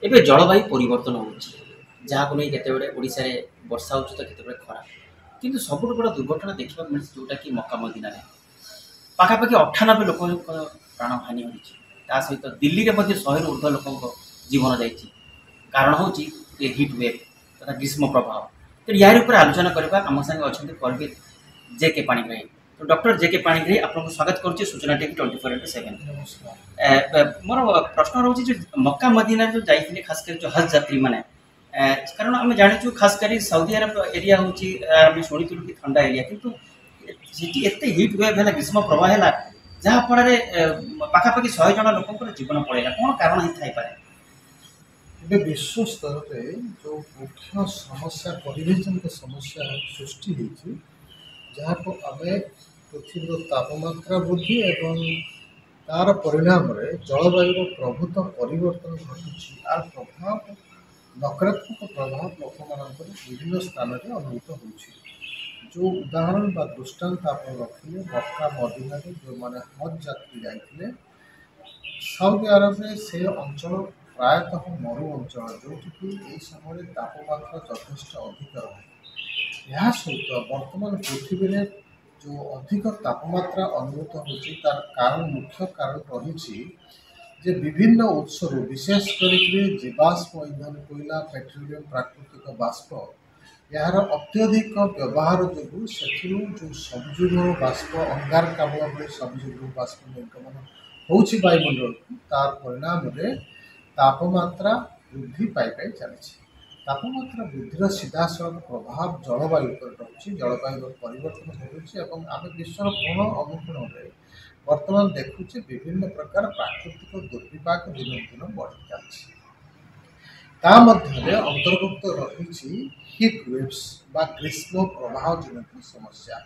ଏବେ ଜଳବାୟୁ ପରିବର୍ତ୍ତନ ହେଉଛି ଯାହାକୁ ନେଇ କେତେବେଳେ ଓଡ଼ିଶାରେ ବର୍ଷା ହେଉଛି ତ କେତେବେଳେ ଖରା କିନ୍ତୁ ସବୁଠୁ ବଡ଼ ଦୁର୍ଘଟଣା ଦେଖିବାକୁ ମିଳିଛି ଯେଉଁଟାକି ମକ୍କା ମଦିନାରେ ପାଖାପାଖି 98 ଲୋକଙ୍କ ପ୍ରାଣହାନି ହୋଇଛି ତା ସହିତ ଦିଲ୍ଲୀରେ ମଧ୍ୟ 100ରୁ ଉର୍ଦ୍ଧ୍ୱ ଲୋକଙ୍କ ଜୀବନ ଯାଇଛି କାରଣ ହେଉଛି ଏ ହିଟ୍ ୱେଭ୍ ତଥା ଗ୍ରୀଷ୍ମ ପ୍ରବାହ ତେଣୁ ୟାରି ଉପରେ ଆଲୋଚନା କରିବା ଆମ ସାଙ୍ଗେ ଅଛନ୍ତି କରବୀର ଜେ.କେ. ପାଣିଗ୍ରାହୀ ତ ଡକ୍ଟର ଜେ.କେ. ପାଣିଗ୍ରାହୀ ଆପଣଙ୍କୁ ସ୍ୱାଗତ କରୁଛି ସୂଚନା ଟିଭି 24/7 मोर प्रश्न रोचे जो मक्का मदीना जो जाइए खास कर जो हज यात्री मैंने कारण आम जाचु खास कर सऊदी अरब एरिया हूँ शुणु कि ठंडा एरिया किंतु एत हिट वेव है ग्रीष्म प्रवाह है जहाँफल पाखापाखि 100 जन लोक जीवन पड़ेगा कौन कारण ही थाई पारे ଏବେ ବିଶ୍ୱ ସ୍ତରରେ ଯେଉଁ ମୁଖ୍ୟ ସମସ୍ୟା ପରିବେଶଜନିତ ସମସ୍ୟା ସୃଷ୍ଟି ହେଇଛି ଯାହାକୁ ଆମେ ପୃଥିବୀର ତାପମାତ୍ରା ବୃଦ୍ଧି ଏବଂ ତାର ପରିଣାମରେ ଜଳବାୟୁର ପ୍ରଭୂତ ପରିବର୍ତ୍ତନ ଘଟୁଛି ଆର ପ୍ରଭାବ ନକାରାତ୍ମକ ପ୍ରଭାବ ଲୋକମାନଙ୍କର ବିଭିନ୍ନ ସ୍ଥାନରେ ଅନୁଭୂତ ହେଉଛି। ଯେଉଁ ଉଦାହରଣ ବା ଦୃଷ୍ଟାନ୍ତ ଆପଣ ରଖିଲେ ମକ୍କା ମଦିନାରେ ଯେଉଁମାନେ ହଜ୍ ଯାତ୍ରୀ ଯାଇଥିଲେ ସାଉଦି ଆରବରେ ସେ ଅଞ୍ଚଳ ପ୍ରାୟତଃ ମରୁ ଅଞ୍ଚଳ ଯେଉଁଠିକି ଏହି ସମୟରେ ତାପମାତ୍ରା ଯଥେଷ୍ଟ ଅଧିକ ରହେ। ଏହା ସହିତ ବର୍ତ୍ତମାନ ପୃଥିବୀରେ ଯେଉଁ ଅଧିକ ତାପମାତ୍ରା ଅନୁଭୂତ ହେଉଛି ତାର କାରଣ ମୁଖ୍ୟ କାରଣ ରହିଛି ଯେ ବିଭିନ୍ନ ଉତ୍ସରୁ ବିଶେଷ କରିକି ଜୀବାଶ୍ମ ଇନ୍ଧନ କୋଇଲା ପେଟ୍ରୋଲିୟମ ପ୍ରାକୃତିକ ବାଷ୍ପ ଏହାର ଅତ୍ୟଧିକ ବ୍ୟବହାର ଯୋଗୁଁ ସେଥିରୁ ଯେଉଁ ସବୁଜ ବାଷ୍ପ ଅଙ୍ଗାରକାମ୍ଳ ଭଳି ସବୁଜ ବାଷ୍ପ ନିର୍ଗମନ ହେଉଛି ବାୟୁମଣ୍ଡଳକୁ ତାର ପରିଣାମରେ ତାପମାତ୍ରା ବୃଦ୍ଧି ପାଇ ଚାଲିଛି। ତାପମାତ୍ରା ବୃଦ୍ଧିର ସିଧାସଳଖ ପ୍ରଭାବ ଜଳବାୟୁ ଉପରେ ରହୁଛି ଜଳବାୟୁର ପରିବର୍ତ୍ତନ ହେଉଛି ଏବଂ ଆମେ ବିଶ୍ୱର କୋଣ ଅନୁକୋଣରେ ବର୍ତ୍ତମାନ ଦେଖୁଛେ ବିଭିନ୍ନ ପ୍ରକାର ପ୍ରାକୃତିକ ଦୁର୍ବିପାକ ଦିନକୁ ଦିନ ବଢ଼ି ଚାଲିଛି। ତା ମଧ୍ୟରେ ଅନ୍ତର୍ଭୁକ୍ତ ରହିଛି ହିଟ୍ ୱେଭ୍ସ ବା ଗ୍ରୀଷ୍ମ ପ୍ରବାହ ଜନିତ ସମସ୍ୟା।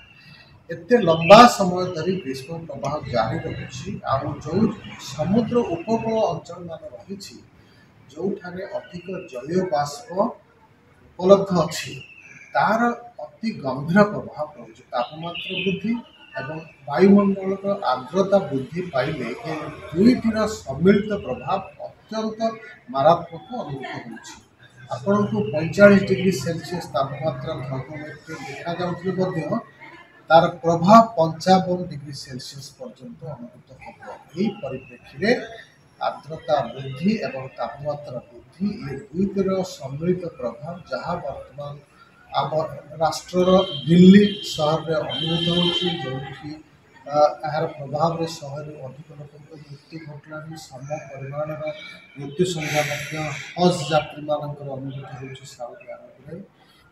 ଏତେ ଲମ୍ବା ସମୟ ଧରି ଗ୍ରୀଷ୍ମ ପ୍ରବାହ ଜାରି ରହୁଛି ଆଉ ଯେଉଁ ସମୁଦ୍ର ଉପକୂଳ ଅଞ୍ଚଳ ମାନ ରହିଛି ଯେଉଁଠାରେ ଅଧିକ ଜଳୀୟ ବାଷ୍ପ ଉପଲବ୍ଧ ଅଛି ତାର ଅତି ଗମ୍ଭୀର ପ୍ରଭାବ ରହୁଛି। ତାପମାତ୍ରା ବୃଦ୍ଧି ଏବଂ ବାୟୁମଣ୍ଡଳର ଆର୍ଦ୍ରତା ବୃଦ୍ଧି ପାଇଲେ ଏ ଦୁଇଟିର ସମ୍ମିଳିତ ପ୍ରଭାବ ଅତ୍ୟନ୍ତ ମାରାତ୍ମକ ଅନୁଭୂତ ହେଉଛି। ଆପଣଙ୍କୁ 45 ଡିଗ୍ରୀ ସେଲସିୟସ୍ ତାପମାତ୍ରା ଥର୍ମୋମିଟରରେ ଦେଖାଯାଉଥିଲେ ମଧ୍ୟ ତାର ପ୍ରଭାବ 55 ଡିଗ୍ରୀ ସେଲସିୟସ୍ ପର୍ଯ୍ୟନ୍ତ ଅନୁଭୂତ ହେବ। ଏହି ପରିପ୍ରେକ୍ଷୀରେ ଆର୍ଦ୍ରତା ବୃଦ୍ଧି ଏବଂ ତାପମାତ୍ରା ବୃଦ୍ଧି ଏ ଦୁଇଟିର ସମ୍ମିଳିତ ପ୍ରଭାବ ଯାହା ବର୍ତ୍ତମାନ ଆମ ରାଷ୍ଟ୍ରର ଦିଲ୍ଲୀ ସହରରେ ଅନୁଭୂତ ହେଉଛି ଯେଉଁଠି ଏହାର ପ୍ରଭାବରେ 100ରୁ ଅଧିକ ଲୋକଙ୍କ ମୃତ୍ୟୁ ଘଟିଲାଣି। ସମ ପରିମାଣର ମୃତ୍ୟୁ ସଂଖ୍ୟା ମଧ୍ୟ ହଜ୍ ଯାତ୍ରୀମାନଙ୍କର ଅନୁଭୂତ ହେଉଛି ସାଉଦି ଆରବରେ।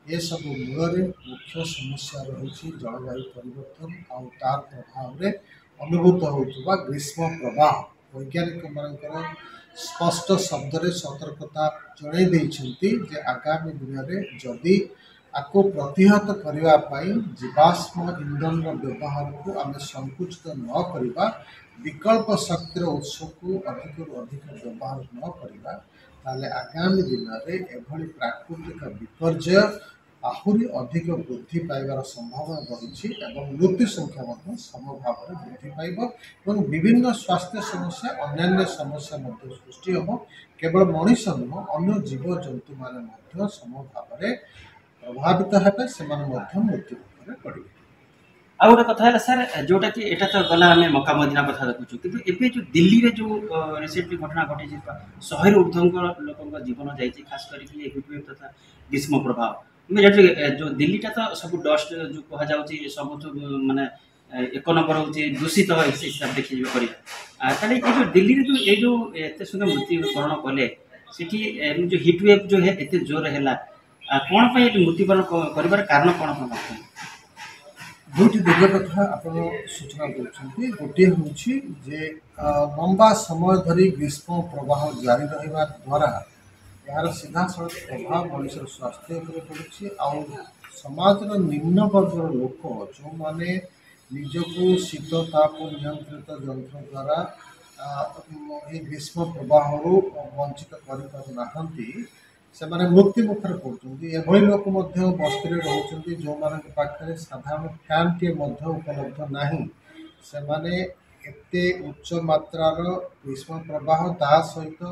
ଏସବୁ ମୂଳରେ ମୁଖ୍ୟ ସମସ୍ୟା ରହିଛି ଜଳବାୟୁ ପରିବର୍ତ୍ତନ ଆଉ ତାର ପ୍ରଭାବରେ ଅନୁଭୂତ ହେଉଥିବା ଗ୍ରୀଷ୍ମ ପ୍ରବାହ। ବୈଜ୍ଞାନିକମାନଙ୍କର ସ୍ପଷ୍ଟ ଶବ୍ଦରେ ସତର୍କତା ଜଣାଇ ଦେଇଛନ୍ତି ଯେ ଆଗାମୀ ଦିନରେ ଯଦି ଆକୁ ପ୍ରତିହତ କରିବା ପାଇଁ ଜୀବାଶ୍ମ ଇନ୍ଧନର ବ୍ୟବହାରକୁ ଆମେ ସଂକୁଚିତ ନ କରିବା ବିକଳ୍ପ ଶକ୍ତିର ଉତ୍ସକୁ ଅଧିକରୁ ଅଧିକ ବ୍ୟବହାର ନ କରିବା ତାହେଲେ ଆଗାମୀ ଦିନରେ ଏଭଳି ପ୍ରାକୃତିକ ବିପର୍ଯ୍ୟୟ ଆହୁରି ଅଧିକ ବୃଦ୍ଧି ପାଇବାର ସମ୍ଭାବନା ରହିଛି ଏବଂ ମୃତ୍ୟୁ ସଂଖ୍ୟା ମଧ୍ୟ ସମଭାବରେ ବୃଦ୍ଧି ପାଇବ ଏବଂ ବିଭିନ୍ନ ସ୍ୱାସ୍ଥ୍ୟ ସମସ୍ୟା ଅନ୍ୟାନ୍ୟ ସମସ୍ୟା ମଧ୍ୟ ସୃଷ୍ଟି ହେବ। କେବଳ ମଣିଷ ନୁହଁ ଅନ୍ୟ ଜୀବଜନ୍ତୁମାନେ ମଧ୍ୟ ସମଭାବରେ ପ୍ରଭାବିତ ହେବେ ସେମାନେ ମଧ୍ୟ ମୃତ୍ୟୁ ମୁଖରେ ପଡ଼ିବେ। ଆଉ ଗୋଟେ କଥା ହେଲା ସାର୍ जोटा कि एटा तो गला आम मक्का मदिना कथा देखुचु कि एबे जो दिल्ली रे जो रिसेंटली घटना घटी 100 ऊर्ध्व लोक जीवन जाइए खास करके हिट वेव तथा ग्रीष्म प्रभाव जो दिल्लीटा तो सब डस्ट जो कह जाऊँगी सब माने एक नंबर हूँ दूषित हिसाब देखिए ताले ये जो दिल्ली रे जो ये जो एत सुंदर मृत्युवरण कले सेठी जो हिट वेव जो है एत जोर है कौन मृत्युवरण कर कारण कौन कौन दुईटी दिव्य कथा आपण सूचना देते गोटे हूँ जे लंबा समय धरी ग्रीष्म प्रवाह जारी रहा द्वारा यार सीधासलख प्रभाव मनुष्य स्वास्थ्य पड़ुछि आउ समाजर निम्न वर्गर लोक जो माने निजको शीत ताप नियंत्रित यंत्र द्वारा ग्रीष्म प्रवाह वंचित कर से मृत्यु मुखर पड़ते लोक बस्ती रोच जो मान पाखे साधारण फैन टे उपलब्ध ना से उच्च मात्रार ग्रीष्म प्रवाह ता सहित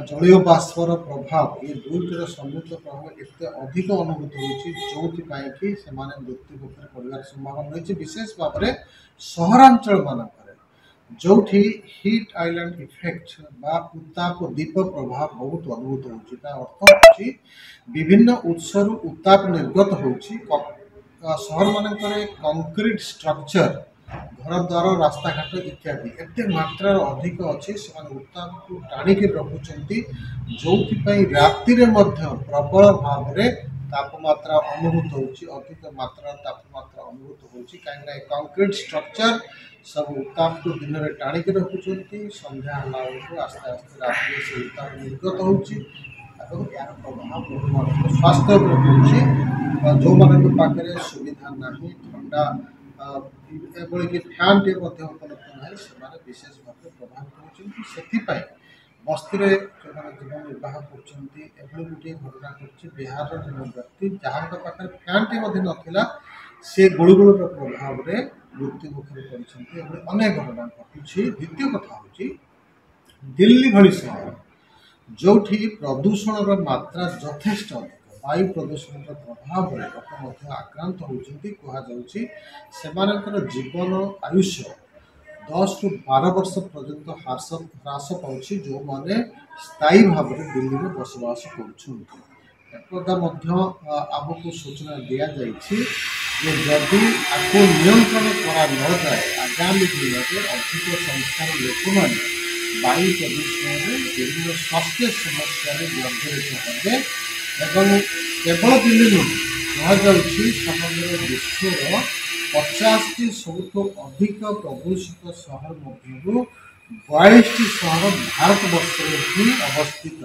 जलीय बाष्पर प्रभाव ये दुईटर सम्मिलित प्रभाव एत अधिक अनुभूत होती से मृत्यु मुखर पड़ार संभावना रही विशेष भाव में सहरांचल मानक जो हिट आइलैंड इफेक्ट बा उत्ताप दीप प्रभाव बहुत अनुभूत होता अर्थ हो विभिन्न उत्सर उत्ताप निर्गत हो सहर मानक कंक्रीट स्ट्रक्चर घर द्वार रास्ता घाट इत्यादि एत मात्रा अधिक अच्छी से उत्ताप को टाणिक रखुंट जो राति प्रबल भाव में तापमात्रा अनुभूत हो अधिक मात्रा तापमात्रा अनुभूत हो कहीं कंक्रीट स्ट्रक्चर सब उत्ताप को दिन में टाणिक रखुंट संध्या बेलू आस्ते आस्ते राति से उत्ताप निर्गत हो यार प्रभाव स्वास्थ्य जो पाखे सुविधा ना ठंडा एभली फैन टे उपलब्ध ना से विशेष भाव प्रभावित होती बस्ती जो जीवन निर्वाह कर गोटे घटना कर बिहार जन व्यक्ति जहाँ पाखे फैन टे नाला से गुड़गुड़ प्रभाव में मृत्यु मुखर पड़ते अनेक घटना घटी द्वितीय कथा हूँ दिल्ली भली सहर जो प्रदूषण मात्रा यथेष्ट अधिक वायु प्रदूषण प्रभाव में लोक आक्रांत होती कहर जीवन आयुष्य 10 ରୁ 12 वर्ष पर्यंत ह्रास पाँच जो मैंने स्थायी भाव में दिल्ली में बसवास करमको सूचना दि जाए जदि आपको नियंत्रण करा न जाए आगामी दिन में अधिक संख्यार लोक मैंने वायु प्रदूषण में विभिन्न स्वास्थ्य समस्या जर्जरित हेबे केवल दिल्ली नुह समग्र विश्वर 50टी सबुठ अधिक प्रदूषित सहर मध्य 42टी सहर भारत वर्ष ही अवस्थित।